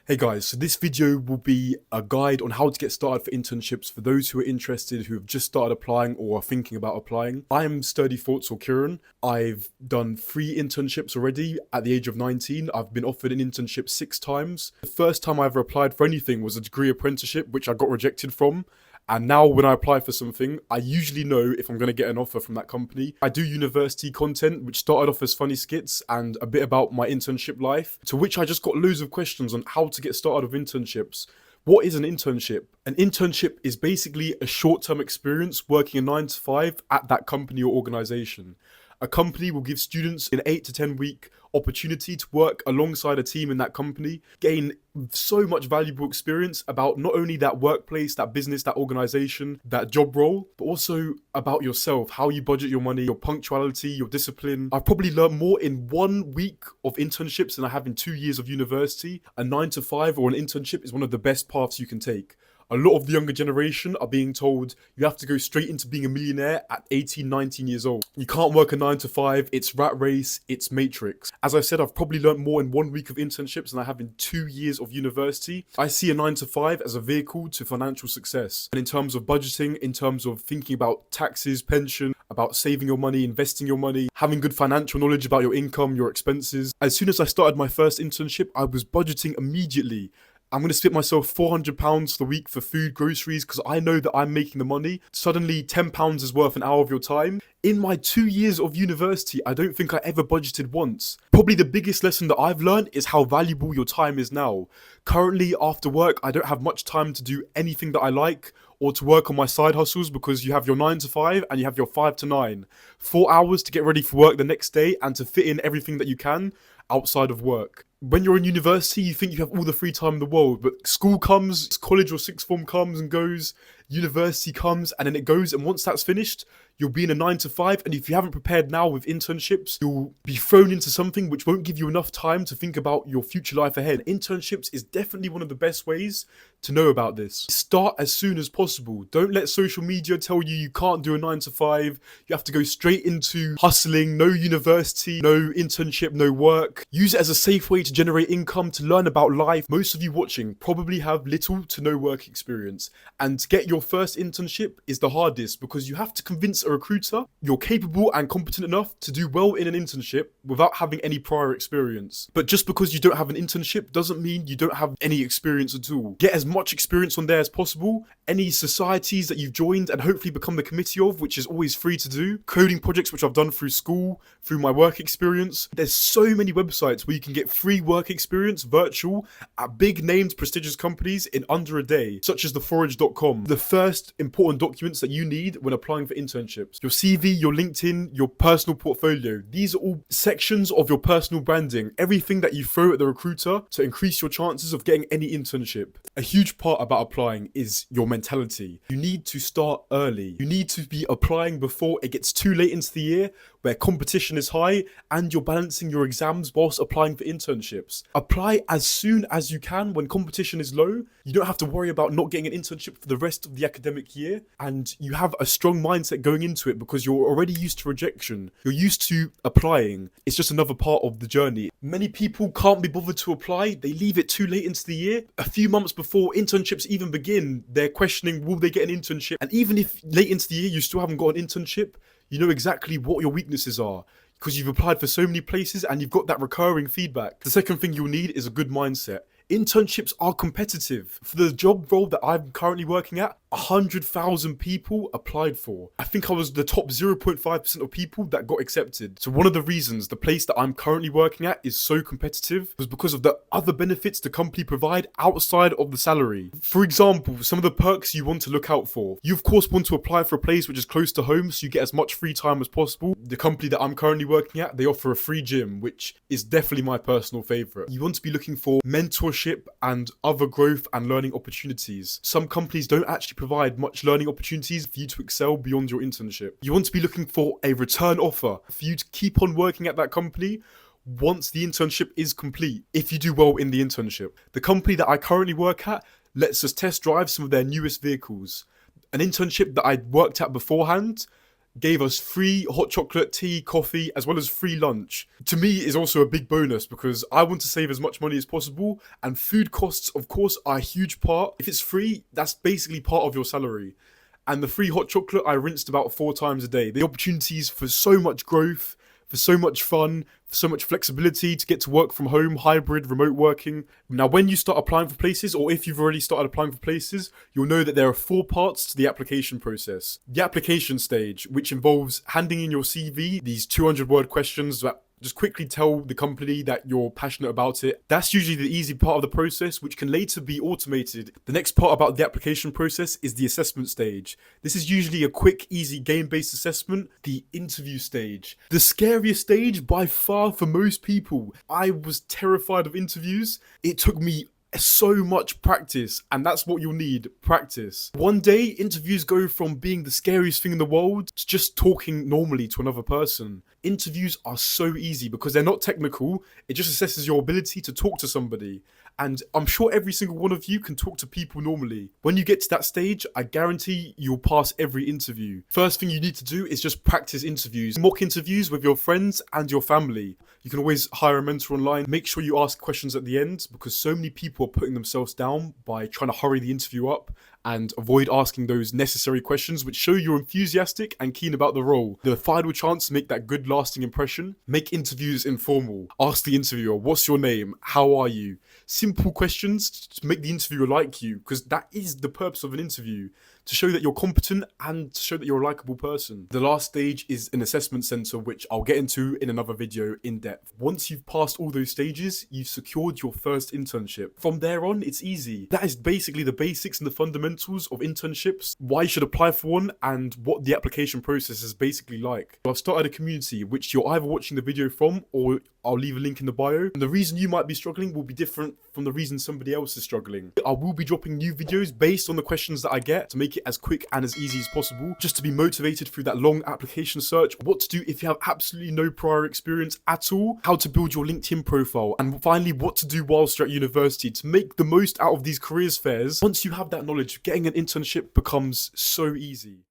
Hey guys, so this video will be a guide on how to get started for internships for those who are interested, who have just started applying or are thinking about applying. I am Sturdy Thoughts or Kieran. I've done 3 internships already at the age of 19. I've been offered an internship 6 times. The first time I ever applied for anything was a degree apprenticeship, which I got rejected from. And now when I apply for something, I usually know if I'm going to get an offer from that company. I do university content, which started off as funny skits and a bit about my internship life, to which I just got loads of questions on how to get started with internships. What is an internship? An internship is basically a short-term experience working a 9 to 5 at that company or organization. A company will give students an 8 to 10 week opportunity to work alongside a team in that company, gain so much valuable experience about not only that workplace, that business, that organization, that job role, but also about yourself, how you budget your money, your punctuality, your discipline. I've probably learned more in 1 week of internships than I have in 2 years of university. A 9 to 5 or an internship is one of the best paths you can take. A lot of the younger generation are being told you have to go straight into being a millionaire at 18, 19 years old. You can't work a 9 to 5, it's rat race, it's matrix. As I said, I've probably learned more in 1 week of internships than I have in 2 years of university. I see a 9 to 5 as a vehicle to financial success. And in terms of budgeting, in terms of thinking about taxes, pension, about saving your money, investing your money, having good financial knowledge about your income, your expenses. As soon as I started my first internship, I was budgeting immediately. I'm going to split myself £400 for the week for food, groceries, because I know that I'm making the money. Suddenly, £10 is worth an hour of your time. In my 2 years of university, I don't think I ever budgeted once. Probably the biggest lesson that I've learned is how valuable your time is now. Currently, after work, I don't have much time to do anything that I like or to work on my side hustles because you have your 9 to 5 and you have your 5 to 9. 4 hours to get ready for work the next day and to fit in everything that you can outside of work. When you're in university, you think you have all the free time in the world, but school comes, college or sixth form comes and goes, university comes and then it goes, and once that's finished, you'll be in a 9 to 5, and if you haven't prepared now with internships, you'll be thrown into something which won't give you enough time to think about your future life ahead. Internships is definitely one of the best ways to know about this. Start as soon as possible. Don't let social media tell you you can't do a 9 to 5. You have to go straight into hustling, no university, no internship, no work. Use it as a safe way to generate income, to learn about life. Most of you watching probably have little to no work experience, and to get your first internship is the hardest because you have to convince a recruiter you're capable and competent enough to do well in an internship without having any prior experience. But just because you don't have an internship doesn't mean you don't have any experience at all. Get as much experience on there as possible. Any societies that you've joined and hopefully become the committee of, which is always free to do. Coding projects which I've done through school, through my work experience. There's so many websites where you can get free work experience virtual at big named prestigious companies in under a day, such as theforage.com. The first important documents that you need when applying for internships: your CV, your LinkedIn, your personal portfolio. These are all sections of your personal branding, everything that you throw at the recruiter to increase your chances of getting any internship. A huge part about applying is your mentality. You need to start early. You need to be applying before it gets too late into the year, where competition is high and you're balancing your exams whilst applying for internships. Apply as soon as you can when competition is low. You don't have to worry about not getting an internship for the rest of the academic year, and you have a strong mindset going into it because you're already used to rejection. You're used to applying. It's just another part of the journey. Many people can't be bothered to apply. They leave it too late into the year. A few months before internships even begin, they're questioning, will they get an internship? And even if late into the year you still haven't got an internship, you know exactly what your weaknesses are because you've applied for so many places and you've got that recurring feedback. The second thing you'll need is a good mindset. Internships are competitive. For the job role that I'm currently working at, 100,000 people applied for. I think I was the top 0.5% of people that got accepted. So one of the reasons the place that I'm currently working at is so competitive was because of the other benefits the company provide outside of the salary. For example, some of the perks you want to look out for. You of course want to apply for a place which is close to home so you get as much free time as possible. The company that I'm currently working at, they offer a free gym, which is definitely my personal favorite. You want to be looking for mentorship and other growth and learning opportunities. Some companies don't actually provide much learning opportunities for you to excel beyond your internship. You want to be looking for a return offer for you to keep on working at that company once the internship is complete, if you do well in the internship. The company that I currently work at lets us test drive some of their newest vehicles. An internship that I worked at beforehand, gave us free hot chocolate, tea, coffee, as well as free lunch. To me, is also a big bonus because I want to save as much money as possible, and food costs, of course, are a huge part. If it's free, that's basically part of your salary. And the free hot chocolate I rinsed about 4 times a day. The opportunities for so much growth, for so much fun, for so much flexibility to get to work from home, hybrid, remote working. Now, when you start applying for places, or if you've already started applying for places, you'll know that there are 4 parts to the application process. The application stage, which involves handing in your CV, these 200-word questions that just quickly tell the company that you're passionate about it. That's usually the easy part of the process, which can later be automated. The next part about the application process is the assessment stage. This is usually a quick, easy game-based assessment. The interview stage. The scariest stage by far for most people. I was terrified of interviews. It took me so much practice, and that's what you'll need, practice. One day, interviews go from being the scariest thing in the world to just talking normally to another person. Interviews are so easy because they're not technical. It just assesses your ability to talk to somebody. And I'm sure every single one of you can talk to people normally. When you get to that stage, I guarantee you'll pass every interview. First thing you need to do is just practice interviews. Mock interviews with your friends and your family. You can always hire a mentor online. Make sure you ask questions at the end because so many people are putting themselves down by trying to hurry the interview up and avoid asking those necessary questions which show you're enthusiastic and keen about the role. The final chance to make that good lasting impression, make interviews informal. Ask the interviewer, what's your name? How are you? Simple questions to make the interviewer like you, because that is the purpose of an interview, to show that you're competent and to show that you're a likable person. The last stage is an assessment center, which I'll get into in another video in depth. Once you've passed all those stages, you've secured your first internship. From there on, it's easy. That is basically the basics and the fundamentals of internships, why you should apply for one, and what the application process is basically like. I've started a community which you're either watching the video from, or I'll leave a link in the bio. And the reason you might be struggling will be different from the reason somebody else is struggling. I will be dropping new videos based on the questions that I get to make it as quick and as easy as possible, just to be motivated through that long application search, what to do if you have absolutely no prior experience at all, how to build your LinkedIn profile, and finally what to do whilst you're at university to make the most out of these careers fairs. Once you have that knowledge, getting an internship becomes so easy.